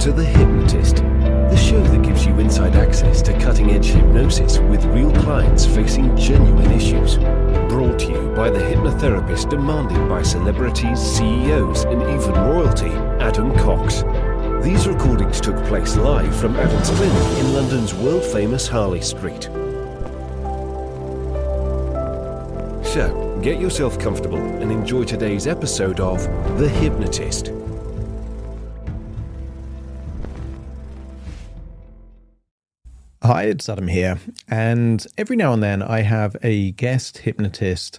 to The Hypnotist, the show that gives you inside access to cutting-edge hypnosis with real clients facing genuine issues. Brought to you by the hypnotherapist demanded by celebrities, CEOs, and even royalty, Adam Cox. These recordings took place live from Adam's clinic in London's world-famous Harley Street. So, get yourself comfortable and enjoy today's episode of The Hypnotist. Hi, it's Adam here, and every now and then I have a guest hypnotist,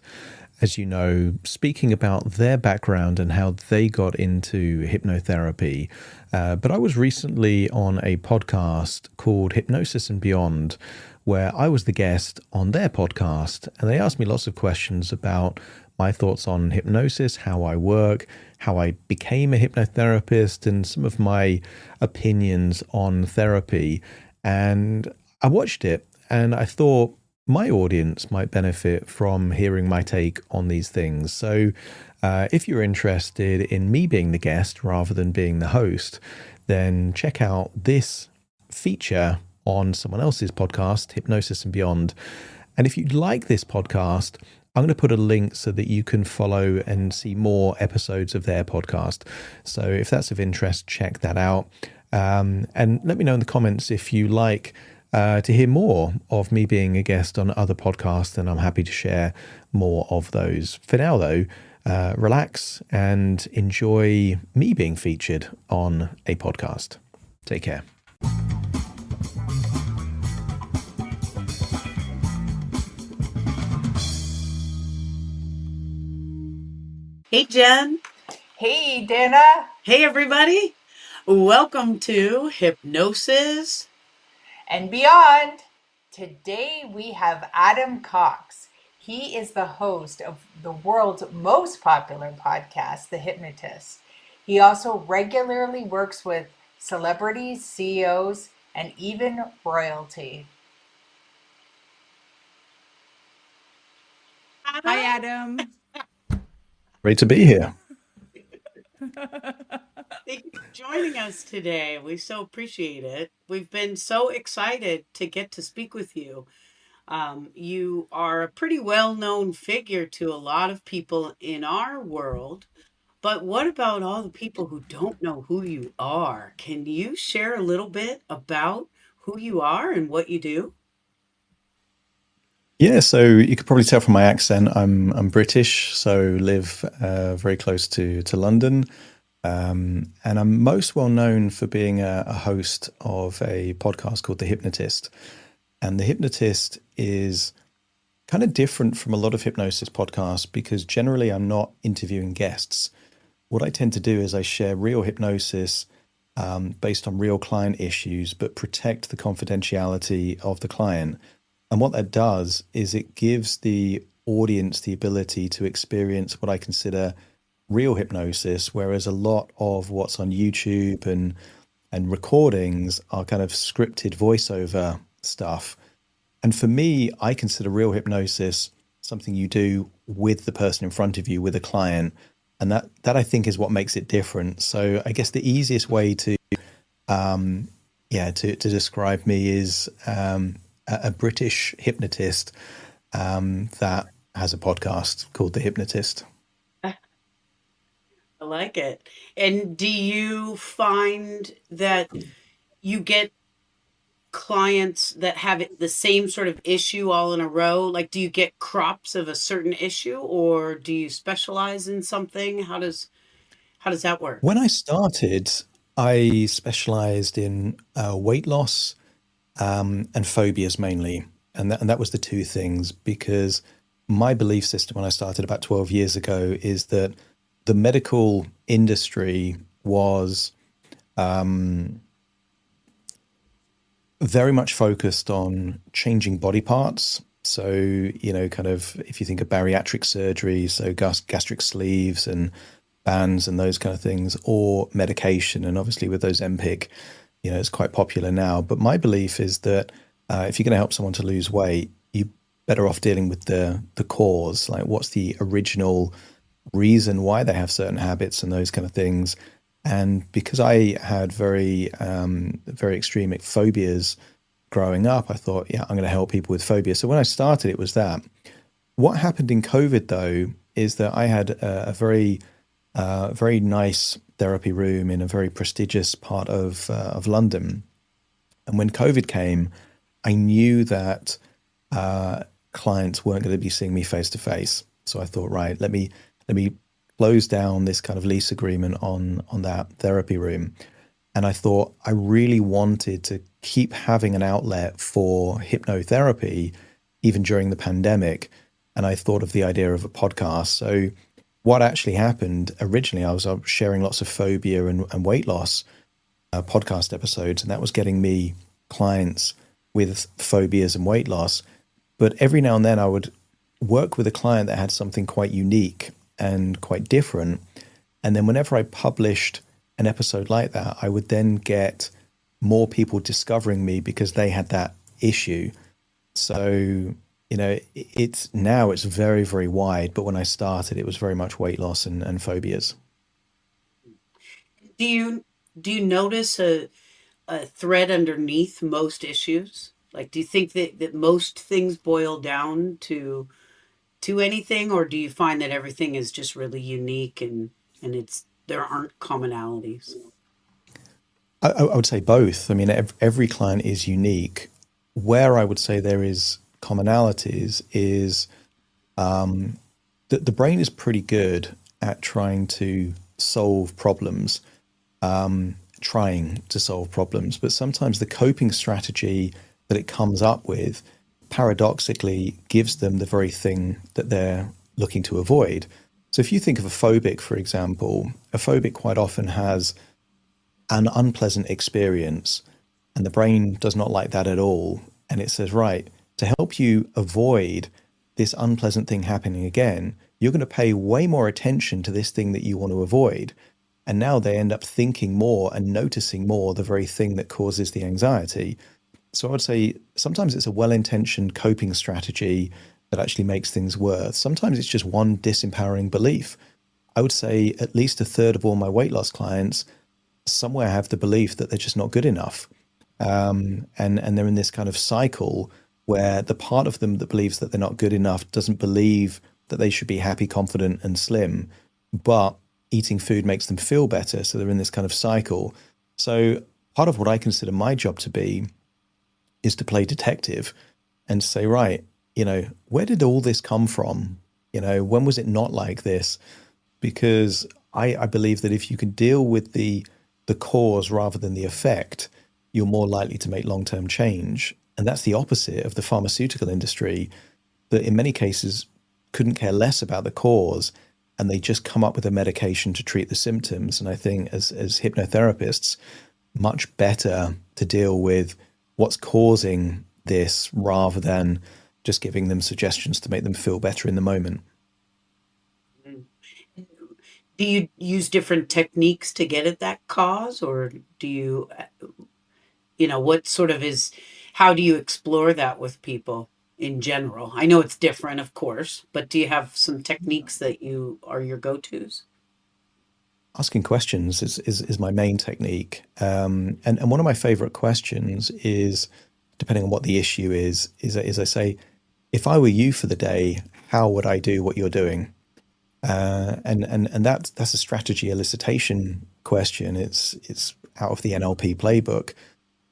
as you know, speaking about their background and how they got into hypnotherapy. But I was recently on a podcast called Hypnosis and Beyond, where I was the guest on their podcast, and they asked me lots of questions about my thoughts on hypnosis, how I work, how I became a hypnotherapist, and some of my opinions on therapy. And I watched it and I thought my audience might benefit from hearing my take on these things. So if you're interested in me being the guest rather than being the host, then check out this feature on someone else's podcast, Hypnosis and Beyond. And if you'd like this podcast, I'm going to put a link so that you can follow and see more episodes of their podcast. So if that's of interest, check that out. And let me know in the comments if you like to hear more of me being a guest on other podcasts, and I'm happy to share more of those. For now, though, relax and enjoy me being featured on a podcast. Take care. Hey, Jen. Hey, Dana. Hey, everybody. Welcome to Hypnosis And Beyond. Today we have Adam Cox. He is the host of the world's most popular podcast, The Hypnotist. He also regularly works with celebrities, CEOs, and even royalty. Hi, Adam. Great to be here. Thank you for joining us today. We so appreciate it. We've been so excited to get to speak with you. You are a pretty well-known figure to a lot of people in our world, but what about all the people who don't know who you are? Can you share a little bit about who you are and what you do? Yeah, so you could probably tell from my accent, I'm British, so live very close to London. And I'm most well known for being a host of a podcast called The Hypnotist. And The Hypnotist is kind of different from a lot of hypnosis podcasts because generally I'm not interviewing guests. What I tend to do is I share real hypnosis based on real client issues, but protect the confidentiality of the client. And what that does is it gives the audience the ability to experience what I consider real hypnosis, whereas a lot of what's on YouTube and recordings are kind of scripted voiceover stuff. And for me, I consider real hypnosis something you do with the person in front of you, with a client. And that I think is what makes it different. So I guess the easiest way to describe me is a British hypnotist that has a podcast called The Hypnotist. I like it. And do you find that you get clients that have the same sort of issue all in a row? Like, do you get crops of a certain issue, or do you specialize in something? How does that work? When I started, I specialized in weight loss and phobias mainly. And that was the two things, because my belief system when I started about 12 years ago is that the medical industry was very much focused on changing body parts. So, kind of if you think of bariatric surgery, so gastric sleeves and bands and those kind of things, or medication. And obviously with those Empic, it's quite popular now. But my belief is that if you're going to help someone to lose weight, you're better off dealing with the cause, like what's the original reason why they have certain habits and those kind of things. And because I had very extreme phobias growing up, I thought, yeah, I'm going to help people with phobias. So when I started, it was that. What happened in COVID, though, is that I had a very nice therapy room in a very prestigious part of London. And when COVID came, I knew that clients weren't going to be seeing me face to face. So I thought, right, let me close down this kind of lease agreement on that therapy room. And I thought I really wanted to keep having an outlet for hypnotherapy even during the pandemic. And I thought of the idea of a podcast. So what actually happened originally, I was sharing lots of phobia and weight loss podcast episodes, and that was getting me clients with phobias and weight loss. But every now and then I would work with a client that had something quite unique and quite different. And then whenever I published an episode like that, I would then get more people discovering me because they had that issue. So, it's very, very wide. But when I started, it was very much weight loss and phobias. Do you notice a thread underneath most issues? Like, do you think that most things boil down to anything, or do you find that everything is just really unique and there aren't commonalities? I would say both. I mean, every client is unique. Where I would say there is commonalities is that the brain is pretty good at trying to solve problems, but sometimes the coping strategy that it comes up with paradoxically gives them the very thing that they're looking to avoid. So if you think of a phobic, for example, a phobic quite often has an unpleasant experience and the brain does not like that at all. And it says, right, to help you avoid this unpleasant thing happening again, you're going to pay way more attention to this thing that you want to avoid. And now they end up thinking more and noticing more the very thing that causes the anxiety. So I would say sometimes it's a well-intentioned coping strategy that actually makes things worse. Sometimes it's just one disempowering belief. I would say at least a third of all my weight loss clients somewhere have the belief that they're just not good enough. And they're in this kind of cycle where the part of them that believes that they're not good enough doesn't believe that they should be happy, confident, and slim, but eating food makes them feel better. So they're in this kind of cycle. So part of what I consider my job to be is to play detective and say, right, where did all this come from? When was it not like this? Because I believe that if you can deal with the cause rather than the effect, you're more likely to make long-term change. And that's the opposite of the pharmaceutical industry, that in many cases couldn't care less about the cause, and they just come up with a medication to treat the symptoms. And I think as hypnotherapists, much better to deal with what's causing this rather than just giving them suggestions to make them feel better in the moment. Do you use different techniques to get at that cause, or do you, what sort of how do you explore that with people in general? I know it's different, of course, but do you have some techniques that are your go-tos? Asking questions is my main technique. And one of my favorite questions is, depending on what the issue is I say, if I were you for the day, how would I do what you're doing? And that's a strategy elicitation question. It's out of the NLP playbook,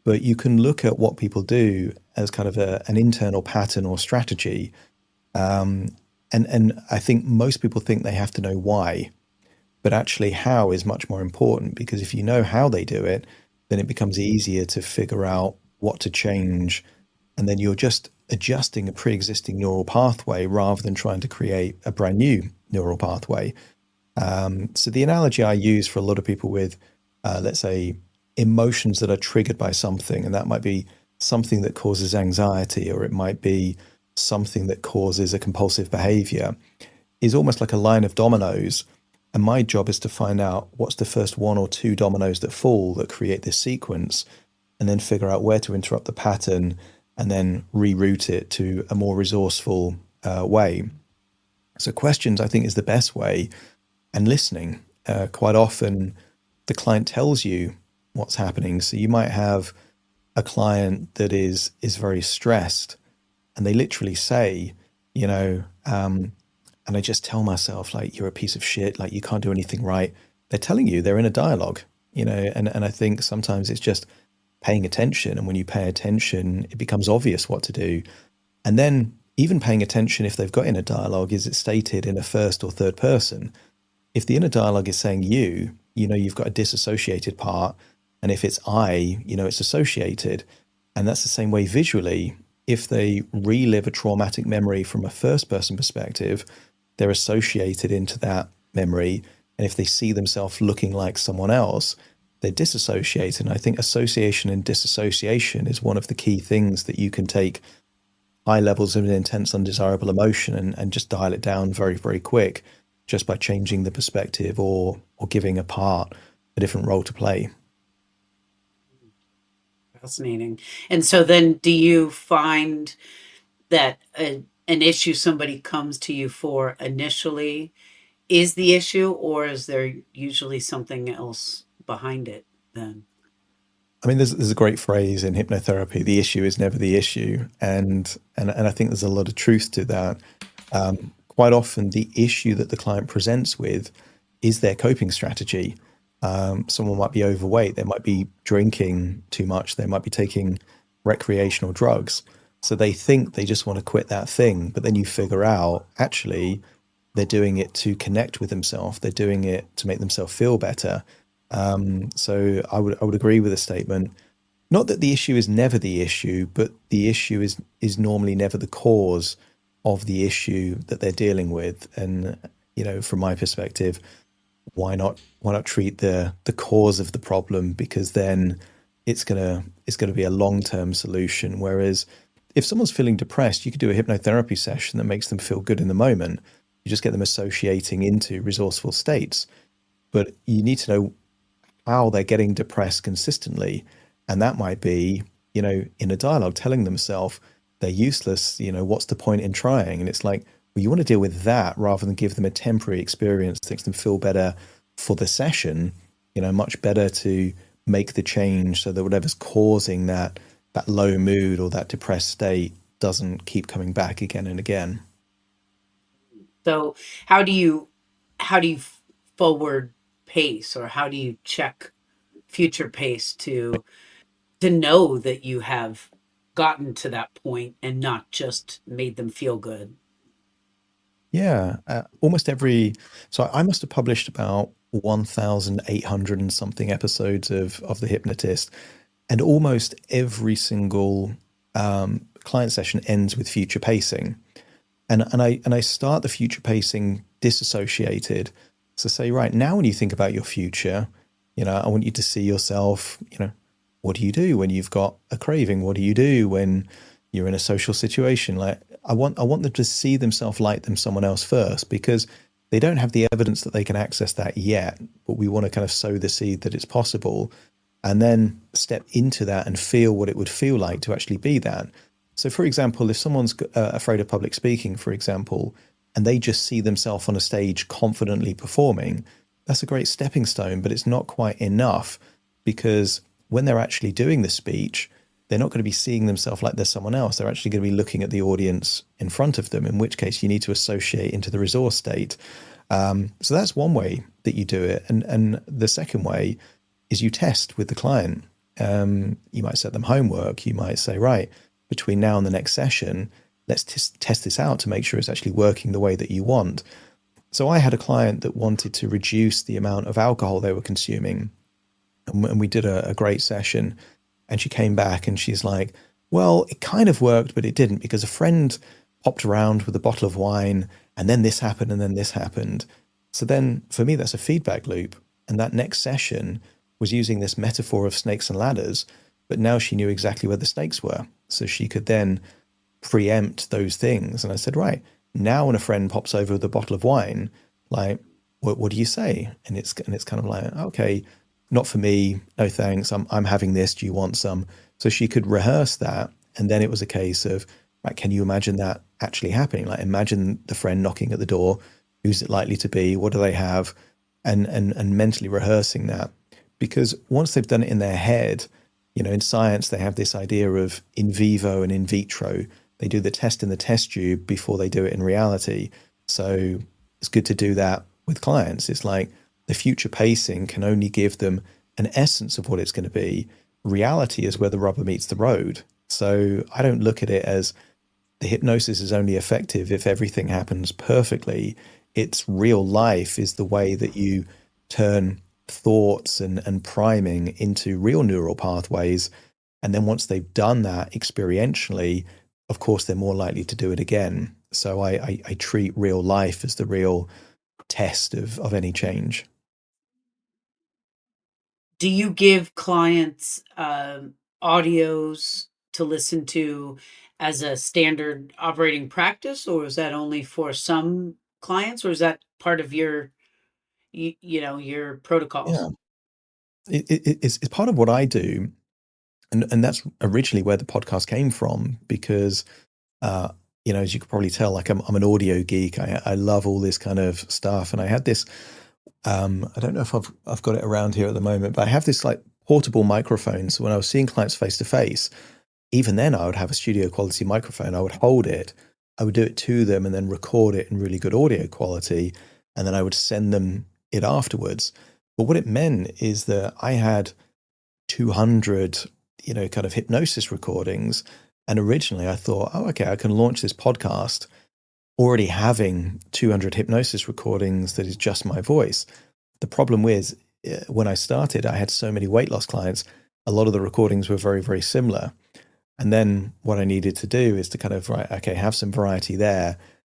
but you can look at what people do as kind of an internal pattern or strategy. And I think most people think they have to know why, but actually how is much more important, because if you know how they do it, then it becomes easier to figure out what to change. And then you're just adjusting a pre-existing neural pathway rather than trying to create a brand new neural pathway. So the analogy I use for a lot of people with, let's say, emotions that are triggered by something, and that might be something that causes anxiety, or it might be something that causes a compulsive behavior, is almost like a line of dominoes. And my job is to find out what's the first one or two dominoes that fall that create this sequence, and then figure out where to interrupt the pattern and then reroute it to a more resourceful way. So questions, I think, is the best way. And listening. Quite often the client tells you what's happening. So you might have a client that is very stressed, and they literally say, you know, and I just tell myself, like, you're a piece of shit, like you can't do anything right. They're telling you, they're in a dialogue, you know, and I think sometimes it's just paying attention. And when you pay attention, it becomes obvious what to do. And then even paying attention if they've got inner dialogue, is it stated in a first or third person? If the inner dialogue is saying you know, you've got a disassociated part. And if it's I, you know, it's associated. And that's the same way visually. If they relive a traumatic memory from a first person perspective, they're associated into that memory. And if they see themselves looking like someone else, they're disassociated. And I think association and disassociation is one of the key things that you can take high levels of an intense undesirable emotion and just dial it down very, very quick, just by changing the perspective or giving a part a different role to play. Fascinating. And so then do you find that an issue somebody comes to you for initially is the issue, or is there usually something else behind it then? I mean, there's a great phrase in hypnotherapy: the issue is never the issue, and I think there's a lot of truth to that. Quite often, the issue that the client presents with is their coping strategy. Someone might be overweight, they might be drinking too much, they might be taking recreational drugs. So they think they just want to quit that thing, but then you figure out actually they're doing it to connect with themselves. They're doing it to make themselves feel better. So I would agree with the statement. Not that the issue is never the issue, but the issue is normally never the cause of the issue that they're dealing with. And you know, from my perspective, why not treat the cause of the problem, because then it's gonna be a long-term solution. Whereas if someone's feeling depressed, you could do a hypnotherapy session that makes them feel good in the moment. You just get them associating into resourceful states. But you need to know how they're getting depressed consistently. And that might be, you know, in a dialogue telling themselves they're useless, you know, what's the point in trying? And it's like, well, you want to deal with that rather than give them a temporary experience that makes them feel better for the session. You know, much better to make the change so that whatever's causing that low mood or that depressed state doesn't keep coming back again and again. So how do you forward pace, or how do you check future pace to know that you have gotten to that point and not just made them feel good? Yeah, so I must have published about 1,800 and something episodes of The Hypnotist, and almost every single client session ends with future pacing. And I start the future pacing disassociated. So say, right now, when you think about your future, you know, I want you to see yourself, you know, what do you do when you've got a craving? What do you do when you're in a social situation? Like, I want them to see themselves like someone else first, because they don't have the evidence that they can access that yet. But we want to kind of sow the seed that it's possible, and then step into that and feel what it would feel like to actually be that. So, for example, if someone's afraid of public speaking, for example, and they just see themselves on a stage confidently performing, that's a great stepping stone, but it's not quite enough, because when they're actually doing the speech, they're not going to be seeing themselves like they're someone else. They're actually going to be looking at the audience in front of them, in which case you need to associate into the resource state. So that's one way that you do it. And the second way is you test with the client. You might set them homework. You might say, right, between now and the next session, let's test this out to make sure it's actually working the way that you want. So I had a client that wanted to reduce the amount of alcohol they were consuming. And we did a great session. And she came back and she's like, well, it kind of worked, but it didn't, because a friend popped around with a bottle of wine, and then this happened, and then this happened. So then for me, that's a feedback loop. And that next session was using this metaphor of snakes and ladders, but now she knew exactly where the snakes were. So she could then preempt those things. And I said, right, now when a friend pops over with a bottle of wine, like, what do you say? And it's kind of like, okay, not for me, no thanks, I'm having this, do you want some? So she could rehearse that. And then it was a case of, right, can you imagine that actually happening? Like, imagine the friend knocking at the door. Who's it likely to be? What do they have? And mentally rehearsing that. because once they've done it in their head, in science, they have this idea of in vivo and in vitro. They do the test in the test tube before they do it in reality. So it's good to do that with clients. It's like the future pacing can only give them an essence of what it's going to be. Reality is where the rubber meets the road. So I don't look at it as the hypnosis is only effective if everything happens perfectly. It's real life is the way that you turn thoughts and priming into real neural pathways. And then once they've done that experientially, of course, they're more likely to do it again. So I treat real life as the real test of any change. Do you give clients audios to listen to as a standard operating practice, or is that only for some clients, or is that part of your your protocols? Yeah, it's part of what I do. And that's originally where the podcast came from, because as you could probably tell, like I'm an audio geek. I love all this kind of stuff. And I had this, I don't know if I've got it around here at the moment, but I have this like portable microphone. So when I was seeing clients face to face, even then I would have a studio quality microphone. I would hold it, I would do it to them and then record it in really good audio quality. And then I would send them it afterwards. But what it meant is that I had 200, kind of hypnosis recordings. And originally I thought, oh, okay, I can launch this podcast already having 200 hypnosis recordings that is just my voice. The problem was when I started, I had so many weight loss clients, a lot of the recordings were very, very similar. And then what I needed to do is to kind of, right, okay, have some variety there.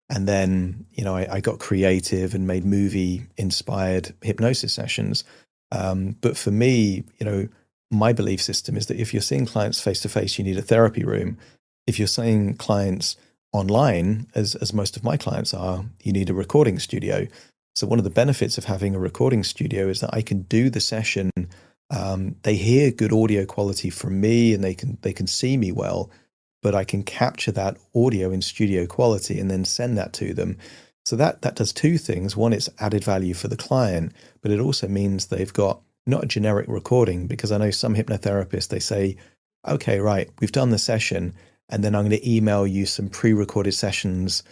And then, I got creative and made movie inspired hypnosis sessions. But for me, my belief system is that if you're seeing clients face to face, you need a therapy room. If you're seeing clients online, as most of my clients are, you need a recording studio. So one of the benefits of having a recording studio is that I can do the session. They hear good audio quality from me, and they can see me well, but I can capture that audio in studio quality and then send that to them. So that does two things. One, it's added value for the client, but it also means they've got not a generic recording, because I know some hypnotherapists, they say, okay, right, we've done the session, and then I'm going to email you some pre-recorded sessions,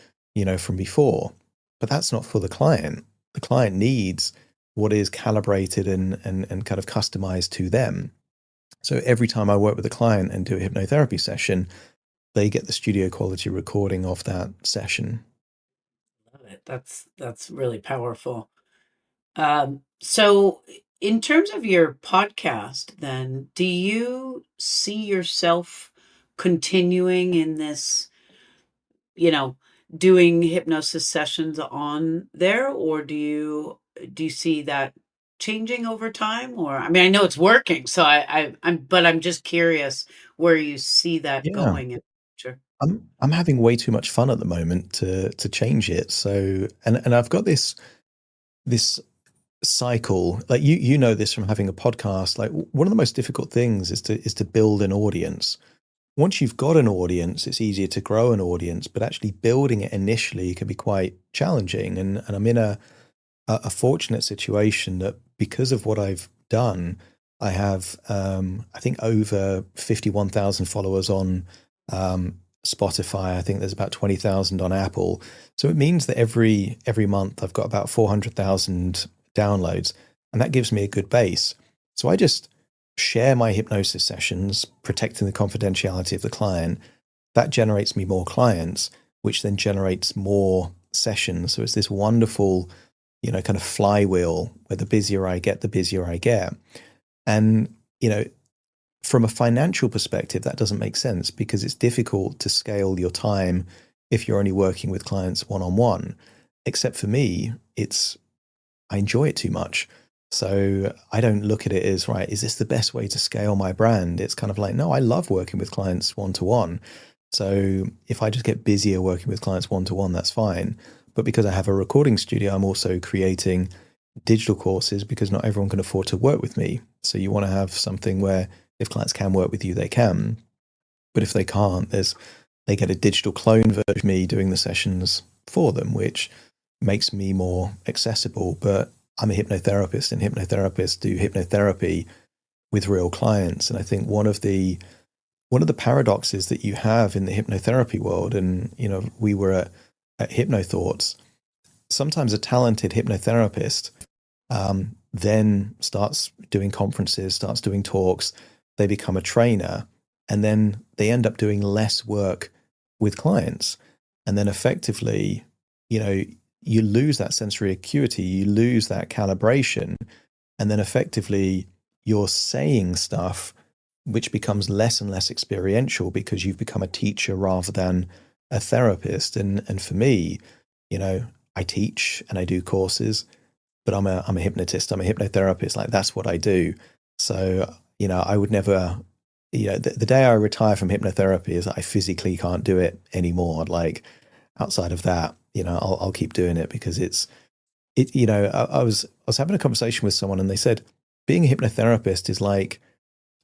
from before. But that's not for the client. The client needs what is calibrated and kind of customized to them. So every time I work with a client and do a hypnotherapy session, they get the studio quality recording of that session. Love it. That's really powerful. So in terms of your podcast, then, do you see yourself continuing in this, doing hypnosis sessions on there, or do you see that changing over time? Or, I mean, I know it's working, so I'm just curious where you see that Yeah. going in the future. I'm having way too much fun at the moment to change it. So and I've got this cycle, like you know this from having a podcast. Like one of the most difficult things is to build an audience. Once you've got an audience, it's easier to grow an audience, but actually building it initially can be quite challenging. And I'm in a fortunate situation that because of what I've done, I have I think over 51,000 followers on Spotify. I think there's about 20,000 on Apple. So it means that every month I've got about 400,000 downloads, and that gives me a good base. So I just share my hypnosis sessions, protecting the confidentiality of the client. That generates me more clients, which then generates more sessions. So it's this wonderful, kind of flywheel where the busier I get, the busier I get. And, from a financial perspective, that doesn't make sense, because it's difficult to scale your time if you're only working with clients one-on-one. Except for me, I enjoy it too much. So I don't look at it as, right, is this the best way to scale my brand? It's kind of like, no, I love working with clients one-to-one. So if I just get busier working with clients one-to-one, that's fine. But because I have a recording studio, I'm also creating digital courses, because not everyone can afford to work with me. So you want to have something where if clients can work with you, they can. But if they can't, they get a digital clone version of me doing the sessions for them, which makes me more accessible. But I'm a hypnotherapist, and hypnotherapists do hypnotherapy with real clients. And I think one of the paradoxes that you have in the hypnotherapy world, and we were at HypnoThoughts, sometimes a talented hypnotherapist then starts doing conferences, starts doing talks, they become a trainer, and then they end up doing less work with clients. And then effectively, you lose that sensory acuity, you lose that calibration, and then effectively you're saying stuff which becomes less and less experiential because you've become a teacher rather than a therapist. And for me, I teach and I do courses, but I'm a hypnotist, I'm a hypnotherapist. Like, that's what I do. So, I would never, the day I retire from hypnotherapy is I physically can't do it anymore. Like, outside of that, I'll keep doing it because I was having a conversation with someone and they said, being a hypnotherapist is like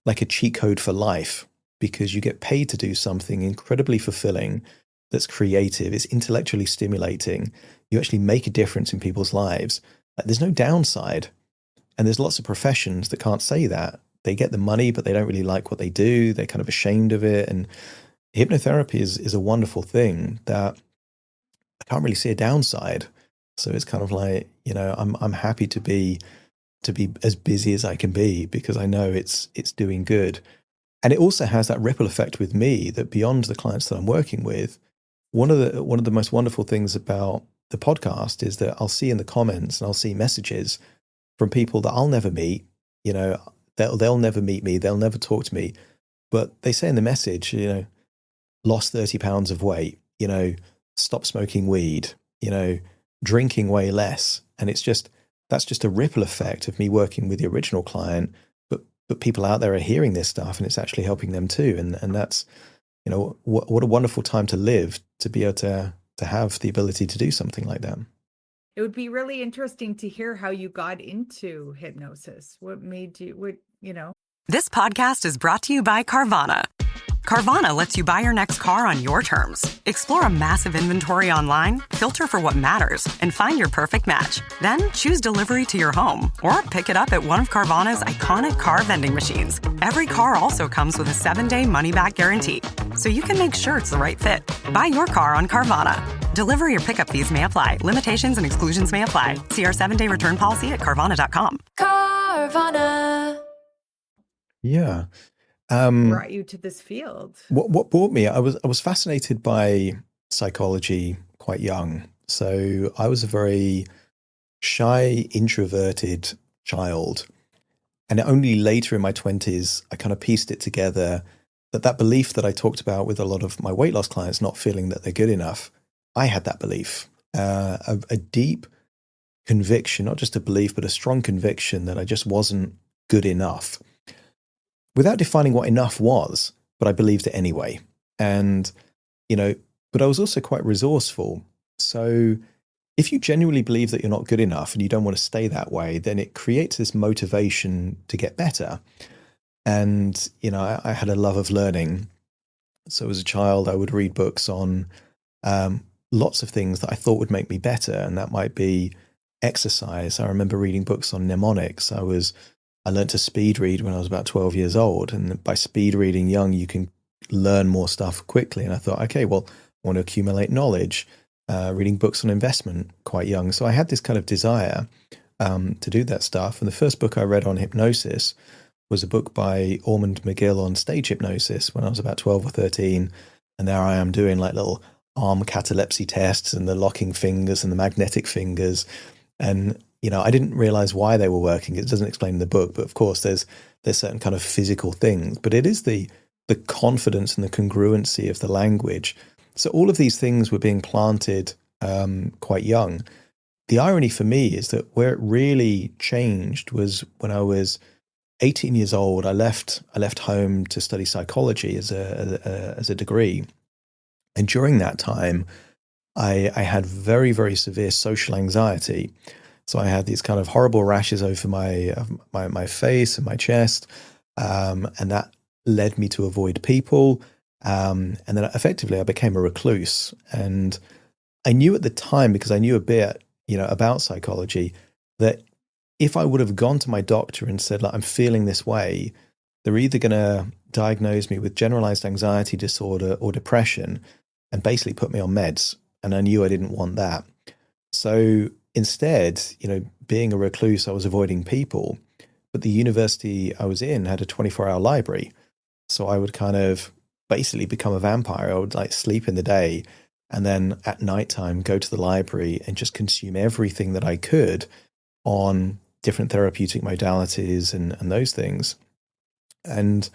a cheat code for life, because you get paid to do something incredibly fulfilling, that's creative, it's intellectually stimulating. You actually make a difference in people's lives. Like, there's no downside. And there's lots of professions that can't say that. They get the money, but they don't really like what they do. They're kind of ashamed of it. And hypnotherapy is a wonderful thing that I can't really see a downside. So it's kind of like, I'm happy to be as busy as I can be, because I know it's doing good. And it also has that ripple effect with me, that beyond the clients that I'm working with, one of the most wonderful things about the podcast is that I'll see in the comments and I'll see messages from people that I'll never meet. They'll never meet me, they'll never talk to me, but they say in the message, lost 30 pounds of weight, stop smoking weed, drinking way less. And that's just a ripple effect of me working with the original client, but people out there are hearing this stuff and it's actually helping them too. And that's, what a wonderful time to live, to be able to have the ability to do something like that. It would be really interesting to hear how you got into hypnosis. What made you, This podcast is brought to you by Carvana. Carvana lets you buy your next car on your terms. Explore a massive inventory online, filter for what matters, and find your perfect match. Then choose delivery to your home or pick it up at one of Carvana's iconic car vending machines. Every car also comes with a 7-day money-back guarantee, so you can make sure it's the right fit. Buy your car on Carvana. Delivery or pickup fees may apply. Limitations and exclusions may apply. See our 7-day return policy at Carvana.com. Carvana. Yeah. brought you to this field? What brought me? I was fascinated by psychology quite young. So I was a very shy, introverted child. And only later in my 20s, I kind of pieced it together that belief that I talked about with a lot of my weight loss clients, not feeling that they're good enough. I had that belief, a deep conviction, not just a belief, but a strong conviction that I just wasn't good enough. Without defining what enough was, but I believed it anyway. And, but I was also quite resourceful. So if you genuinely believe that you're not good enough and you don't want to stay that way, then it creates this motivation to get better. And, I had a love of learning. So as a child, I would read books on lots of things that I thought would make me better. And that might be exercise. I remember reading books on mnemonics. I learned to speed read when I was about 12 years old. And by speed reading young, you can learn more stuff quickly. And I thought, okay, well, I want to accumulate knowledge, reading books on investment quite young. So I had this kind of desire to do that stuff. And the first book I read on hypnosis was a book by Ormond McGill on stage hypnosis when I was about 12 or 13. And there I am doing like little arm catalepsy tests and the locking fingers and the magnetic fingers. And, I didn't realize why they were working. It doesn't explain in the book, but of course there's certain kind of physical things, but it is the confidence and the congruency of the language. So all of these things were being planted quite young. The irony for me is that where it really changed was when I was 18 years old. I left home to study psychology as a degree. And during that time, I had very, very severe social anxiety. So I had these kind of horrible rashes over my face and my chest. And that led me to avoid people. And then effectively I became a recluse. And I knew at the time, because I knew a bit, about psychology, that if I would have gone to my doctor and said, like, I'm feeling this way, they're either going to diagnose me with generalized anxiety disorder or depression and basically put me on meds. And I knew I didn't want that. So instead, being a recluse, I was avoiding people. But the university I was in had a 24-hour library. So I would kind of basically become a vampire. I would like sleep in the day and then at nighttime go to the library and just consume everything that I could on different therapeutic modalities and those things. And,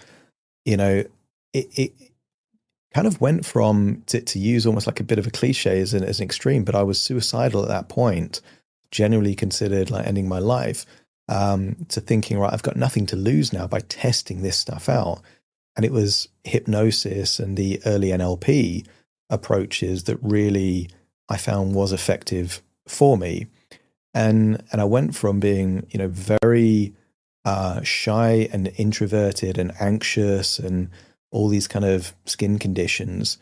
it kind of went from, to use almost like a bit of a cliche as an extreme, but I was suicidal at that point, generally considered like ending my life, to thinking, right, I've got nothing to lose now by testing this stuff out. And it was hypnosis and the early NLP approaches that really I found was effective for me. And I went from being, very shy and introverted and anxious and all these kind of skin conditions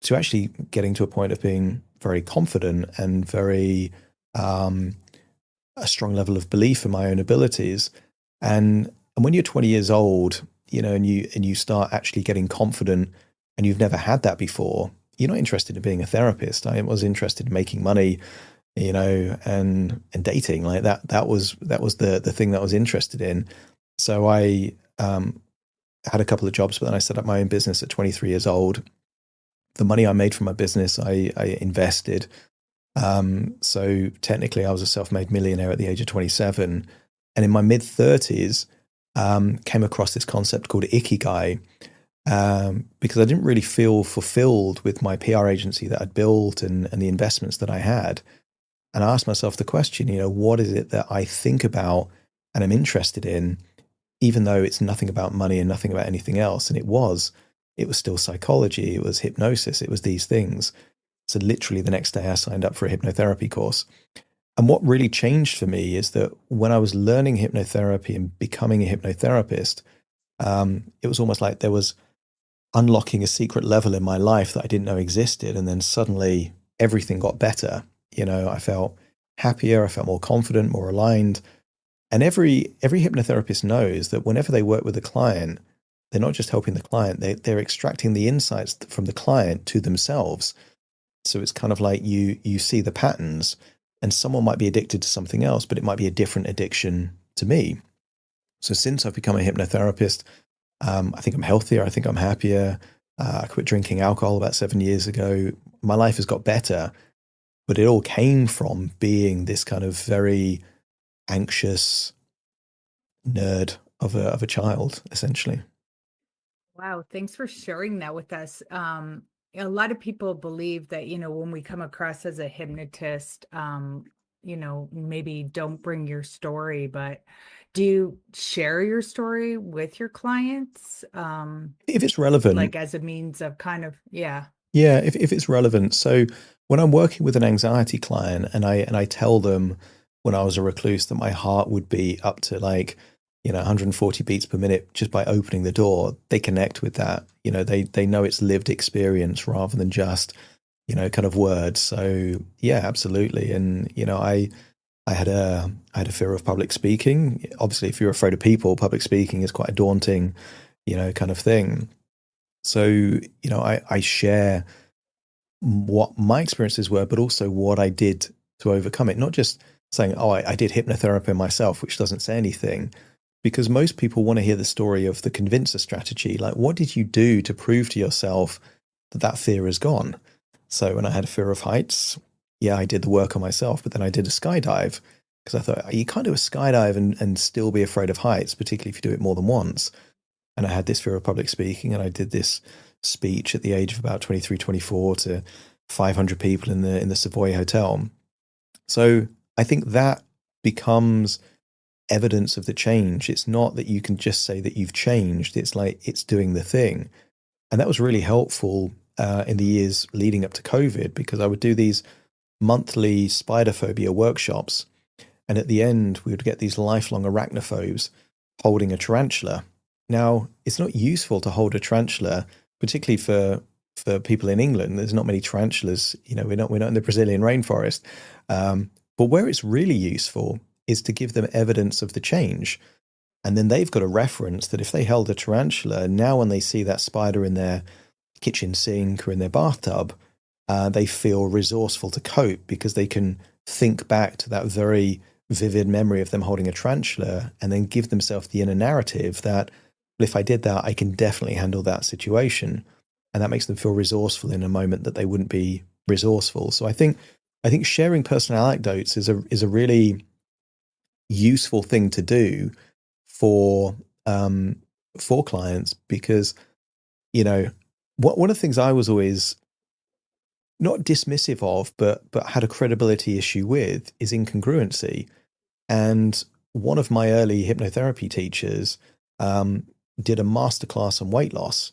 to actually getting to a point of being very confident and very a strong level of belief in my own abilities. And when you're 20 years old, and you start actually getting confident and you've never had that before, you're not interested in being a therapist. I was interested in making money, and dating. Like that was the thing that I was interested in. So I had a couple of jobs, but then I set up my own business at 23 years old. The money I made from my business, I invested. So technically I was a self-made millionaire at the age of 27. And in my mid 30s, came across this concept called Ikigai, because I didn't really feel fulfilled with my PR agency that I'd built and the investments that I had. And I asked myself the question, what is it that I think about and I'm interested in, even though it's nothing about money and nothing about anything else? And it was still psychology, it was hypnosis, it was these things. So literally the next day I signed up for a hypnotherapy course. And what really changed for me is that when I was learning hypnotherapy and becoming a hypnotherapist, it was almost like there was unlocking a secret level in my life that I didn't know existed. And then suddenly everything got better. I felt happier, I felt more confident, more aligned. And every hypnotherapist knows that whenever they work with a client, they're not just helping the client, they're extracting the insights from the client to themselves. So it's kind of like you see the patterns, and someone might be addicted to something else, but it might be a different addiction to me. So since I've become a hypnotherapist, I think I'm healthier, I think I'm happier. I quit drinking alcohol about 7 years ago. My life has got better, but it all came from being this kind of very anxious nerd of a child, essentially. Wow, thanks for sharing that with us. A lot of people believe that, when we come across as a hypnotist, maybe don't bring your story, but do you share your story with your clients? If it's relevant. Like as a means of kind of, yeah. Yeah, if it's relevant. So when I'm working with an anxiety client and I tell them when I was a recluse that my heart would be up to 140 beats per minute just by opening the door, they connect with that. They know it's lived experience rather than just, kind of words. So yeah, absolutely. And, I had a fear of public speaking. Obviously, if you're afraid of people, public speaking is quite a daunting, kind of thing. So, I share what my experiences were, but also what I did to overcome it. Not just saying, oh, I did hypnotherapy myself, which doesn't say anything, because most people want to hear the story of the convincer strategy. Like, what did you do to prove to yourself that fear is gone? So when I had a fear of heights, yeah, I did the work on myself, but then I did a skydive because I thought you can't do a skydive and still be afraid of heights, particularly if you do it more than once. And I had this fear of public speaking, and I did this speech at the age of about 23, 24 to 500 people in the Savoy Hotel. So I think that becomes evidence of the change. It's not that you can just say that you've changed. It's like it's doing the thing. And that was really helpful in the years leading up to COVID, because I would do these monthly spider phobia workshops. And at the end, we would get these lifelong arachnophobes holding a tarantula. Now, it's not useful to hold a tarantula, particularly for people in England. There's not many tarantulas. We're not in the Brazilian rainforest. But where it's really useful is to give them evidence of the change. And then they've got a reference that if they held a tarantula, now when they see that spider in their kitchen sink or in their bathtub, they feel resourceful to cope because they can think back to that very vivid memory of them holding a tarantula and then give themselves the inner narrative that, well, if I did that, I can definitely handle that situation. And that makes them feel resourceful in a moment that they wouldn't be resourceful. So I think sharing personal anecdotes is a really useful thing to do for clients, because, you know, one of the things I was always not dismissive of, but had a credibility issue with, is incongruency. And one of my early hypnotherapy teachers did a masterclass on weight loss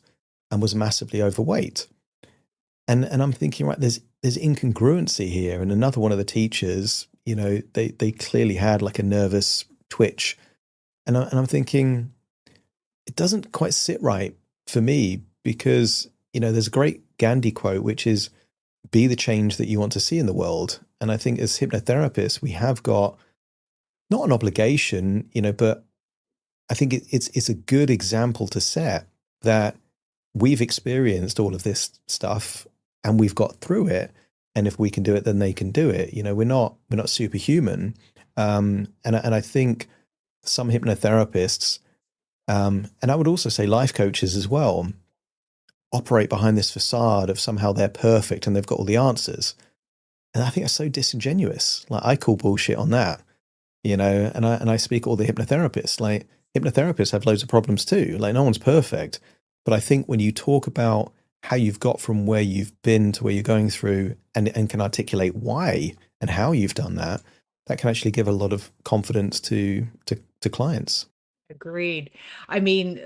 and was massively overweight. And I'm thinking, right, there's incongruency here. And another one of the teachers, you know, they clearly had like a nervous twitch. And I'm thinking, it doesn't quite sit right for me, because, you know, there's a great Gandhi quote, which is, be the change that you want to see in the world. And I think as hypnotherapists, we have got not an obligation, you know, but I think it's a good example to set that we've experienced all of this stuff and we've got through it. And if we can do it, then they can do it. You know, we're not superhuman. And I think some hypnotherapists, and I would also say life coaches as well, operate behind this facade of somehow they're perfect and they've got all the answers. And I think that's so disingenuous. Like, I call bullshit on that, you know, and I speak all the hypnotherapists. Like, hypnotherapists have loads of problems too. Like, no one's perfect. But I think when you talk about how you've got from where you've been to where you're going through, and can articulate why and how you've done that, that can actually give a lot of confidence to clients. Agreed. I mean,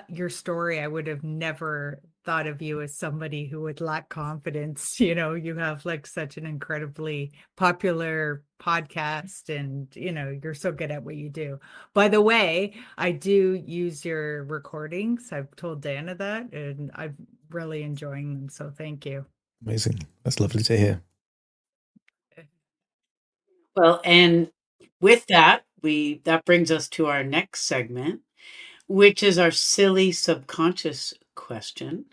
your story, I would have never thought of you as somebody who would lack confidence. You know, you have like such an incredibly popular podcast, and, you know, you're so good at what you do. By the way, I do use your recordings. I've told Dana that, and I'm really enjoying them. So thank you. Amazing. That's lovely to hear. Well, and with that, that brings us to our next segment, which is our silly subconscious question.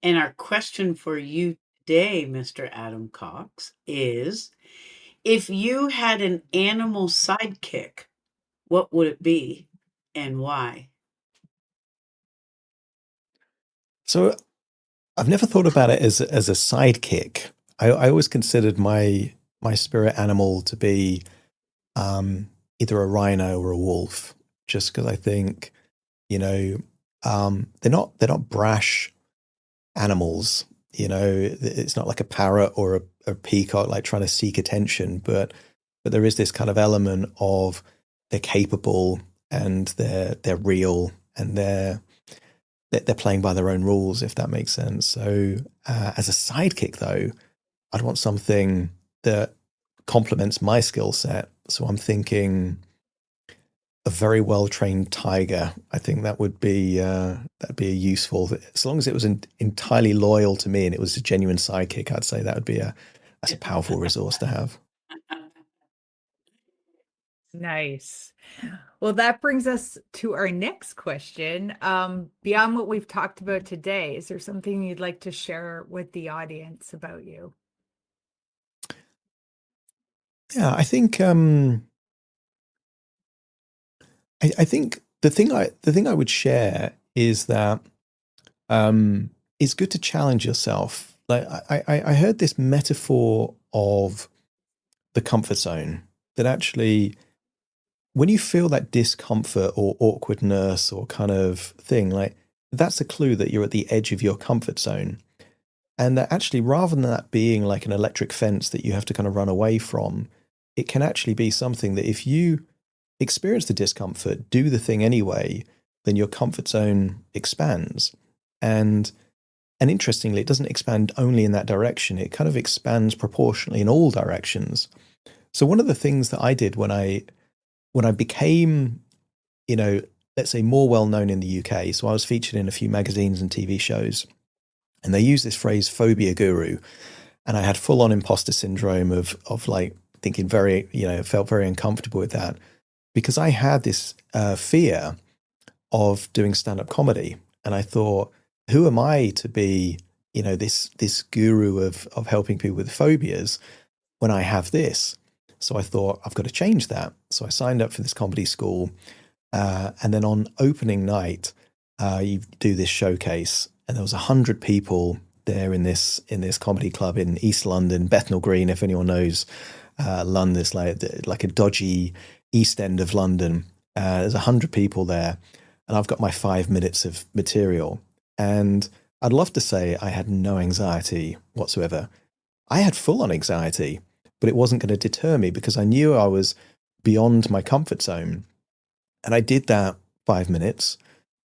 And our question for you today, Mr. Adam Cox, is, if you had an animal sidekick, what would it be and why? So I've never thought about it as a sidekick. I always considered my spirit animal to be either a rhino or a wolf, just because I think, you know, they're not brash animals. You know, it's not like a parrot or a peacock, like trying to seek attention, but there is this kind of element of they're capable and they're real and they're playing by their own rules, if that makes sense. So as a sidekick, though, I'd want something that complements my skill set. So I'm thinking a very well-trained tiger. I think that would be that'd be a useful, as long as it was entirely loyal to me and it was a genuine sidekick. I'd say that would be that's a powerful resource to have. Nice. Well, that brings us to our next question. Beyond what we've talked about today, is there something you'd like to share with the audience about you? Yeah, I think I think the thing I would share is that it's good to challenge yourself. Like, I heard this metaphor of the comfort zone, that actually when you feel that discomfort or awkwardness or kind of thing, like, that's a clue that you're at the edge of your comfort zone. And that actually, rather than that being like an electric fence that you have to kind of run away from, it can actually be something that if you experience the discomfort, do the thing anyway, then your comfort zone expands. And interestingly, it doesn't expand only in that direction. It kind of expands proportionally in all directions. So one of the things that I did when I became, you know, let's say more well-known in the UK, so I was featured in a few magazines and TV shows, and they use this phrase phobia guru. And I had full-on imposter syndrome of like thinking felt very uncomfortable with that because I had this fear of doing stand-up comedy. And I thought, who am I to be, this guru of helping people with phobias when I have this? So I thought, I've got to change that. So I signed up for this comedy school. And then on opening night, you do this showcase, and there was 100 people there in this comedy club in East London, Bethnal Green. If anyone knows London, it's like a dodgy East End of London. There's 100 people there, and I've got my 5 minutes of material. And I'd love to say I had no anxiety whatsoever. I had full-on anxiety, but it wasn't going to deter me because I knew I was beyond my comfort zone. And I did that 5 minutes,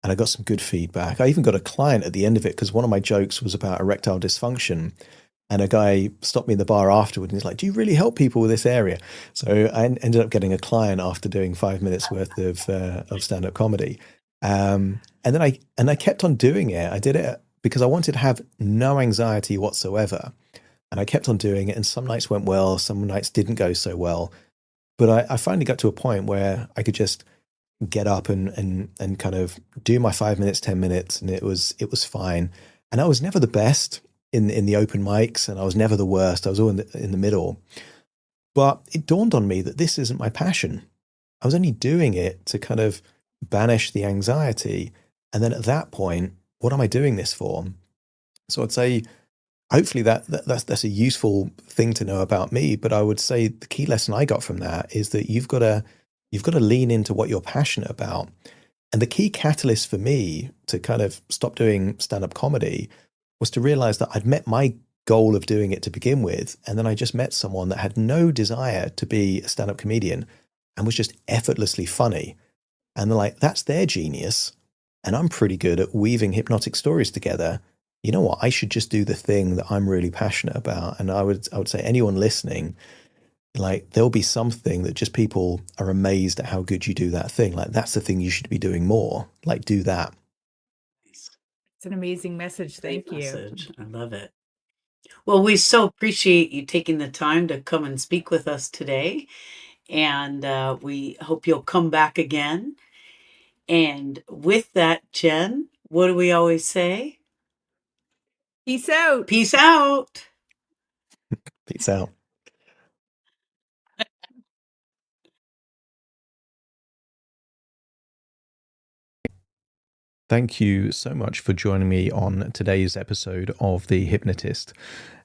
and I got some good feedback. I even got a client at the end of it because one of my jokes was about erectile dysfunction. And a guy stopped me in the bar afterward and he's like, do you really help people with this area? So I ended up getting a client after doing 5 minutes worth of stand-up comedy. And then I kept on doing it. I did it because I wanted to have no anxiety whatsoever. And I kept on doing it. And some nights went well, some nights didn't go so well. But I finally got to a point where I could just get up and kind of do my 5 minutes, 10 minutes, and it was fine. And I was never the best in the open mics, and I was never the worst. I was all in the middle. But it dawned on me that this isn't my passion. I was only doing it to kind of banish the anxiety. And then at that point, what am I doing this for? So I'd say, hopefully that's a useful thing to know about me. But I would say the key lesson I got from that is that you've got to lean into what you're passionate about. And the key catalyst for me to kind of stop doing stand-up comedy was to realize that I'd met my goal of doing it to begin with. And then I just met someone that had no desire to be a stand-up comedian and was just effortlessly funny. And they're like, that's their genius. And I'm pretty good at weaving hypnotic stories together. You know what? I should just do the thing that I'm really passionate about. And I would say anyone listening, like, there'll be something that just people are amazed at how good you do that thing. Like, that's the thing you should be doing more. Like, do that. It's an amazing message. Thank Great you. message. I love it. Well, we so appreciate you taking the time to come and speak with us today. And we hope you'll come back again. And with that, Jen, what do we always say? Peace out. Peace out. Peace out. Thank you so much for joining me on today's episode of The Hypnotist.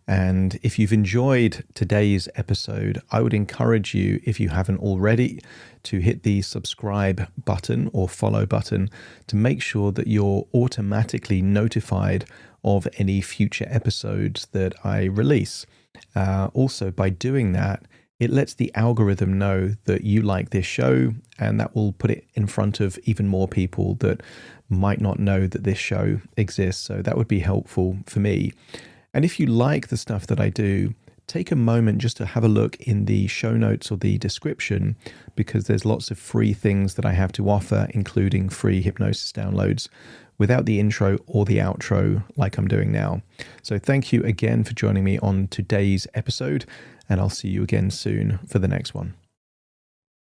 And if you've enjoyed today's episode, I would encourage you, if you haven't already, to hit the subscribe button or follow button to make sure that you're automatically notified of any future episodes that I release. Also, by doing that, it lets the algorithm know that you like this show, and that will put it in front of even more people that might not know that this show exists. So that would be helpful for me. And if you like the stuff that I do, take a moment just to have a look in the show notes or the description, because there's lots of free things that I have to offer, including free hypnosis downloads without the intro or the outro like I'm doing now. So thank you again for joining me on today's episode, and I'll see you again soon for the next one.